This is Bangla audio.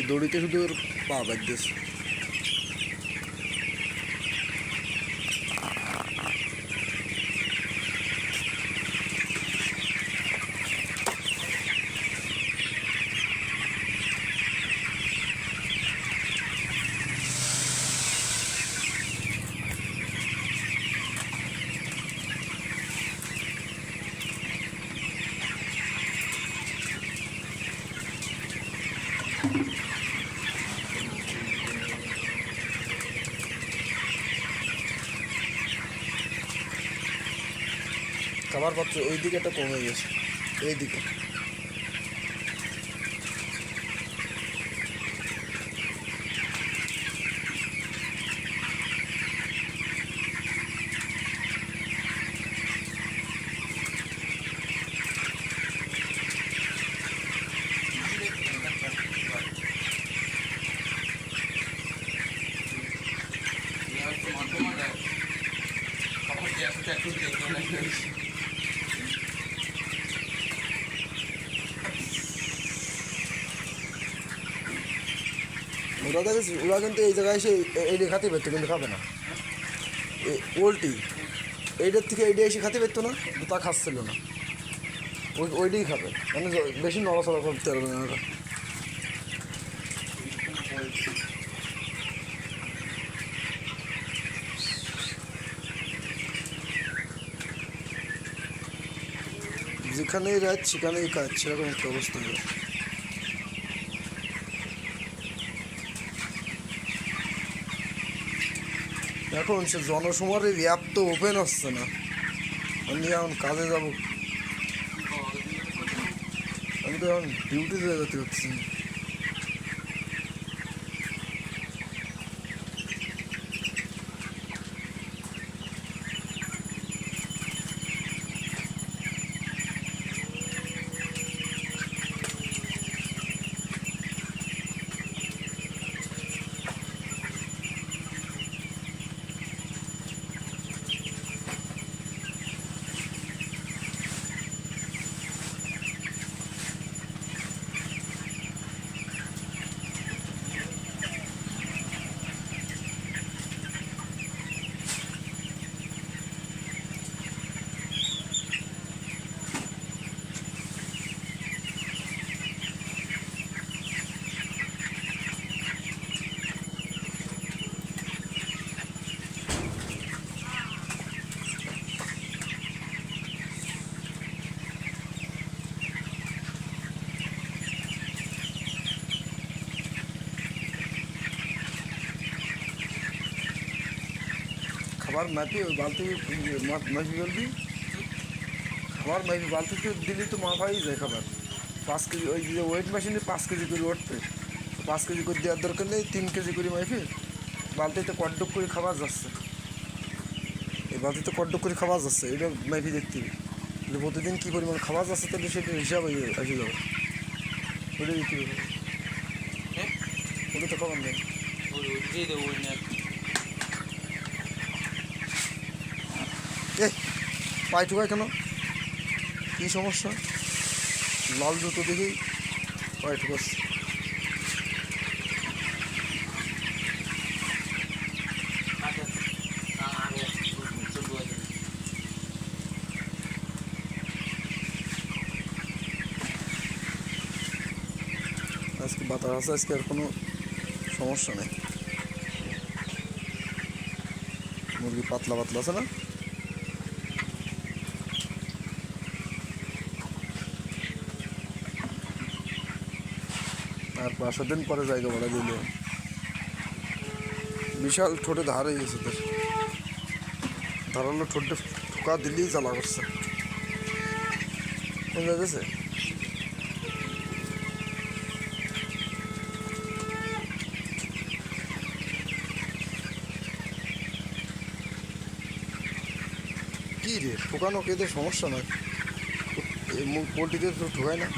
দড়িতে শুধু ওর পা বাজতেছে। খাবার পাত্র ওই দিকে একটা কমে গেছে, এই দিকে। ওরা দেখেছি, ওরা কিন্তু এই জায়গায় এসে এই খাতে পেতো, কিন্তু খাবে না। ওল্টি এইটার থেকে এইটা এসে খাতে পেতো না, তা খাচ্ছিল না, ওইটাই খাবে, মানে বেশি নড়াচড়া করতে পারবে না ওরা। যেখানেই রাত সেখানেই কাজ, সেরকম একটা অবস্থা হবে। এখন সে জনসমারের অ্যাপ তো ওপেন হচ্ছে না, আমি এখন কাজে যাব, আমি তো এখন ডিউটিতে যেতে হচ্ছে। খাবার মাপি ওই বালতি মাপি বলবি, খাবার মাপি বালতিতে দিলি তো মাপাই যায় খাবার। 5 কেজি ওই যে ওয়েট মেশিনে 5 কেজি করে উঠবে, 5 কেজি করে দেওয়ার দরকার নেই, 3 কেজি করে মাপি বালতিতে কটডক করে খাবার যাচ্ছে, এই বালতিতে কটডক করে খাবার যাচ্ছে, এটা মাপি দেখতে হবে যে প্রতিদিন কী পরিমাণ খাবার যাচ্ছে, তাহলে সেটা হিসাব এসে যাবে, ওটা দেখতে হবে। ওটা তো খাবার নেই, এ পায়ে ঠুকায় কেন, কী সমস্যা? লাল জুতো দেখেই পায়ে ঠুকাচ্ছে। আজকে বাতাস আছে, আজকে আর কোনো সমস্যা নেই। মুরগি পাতলা পাতলা আছে না, আর 5 দিন পরে জায়গা বাড়া দিল, বিশাল ঠোঁটে ধার হয়ে গেছে, তোর ধারালো ঠোঁটে ঠোকা দিলেই জ্বালা করছে, বোঝা গেছে। কী রে ঠোকানো, কেদের সমস্যা নয়, পোলট্রিতে তো ঠোকায় না।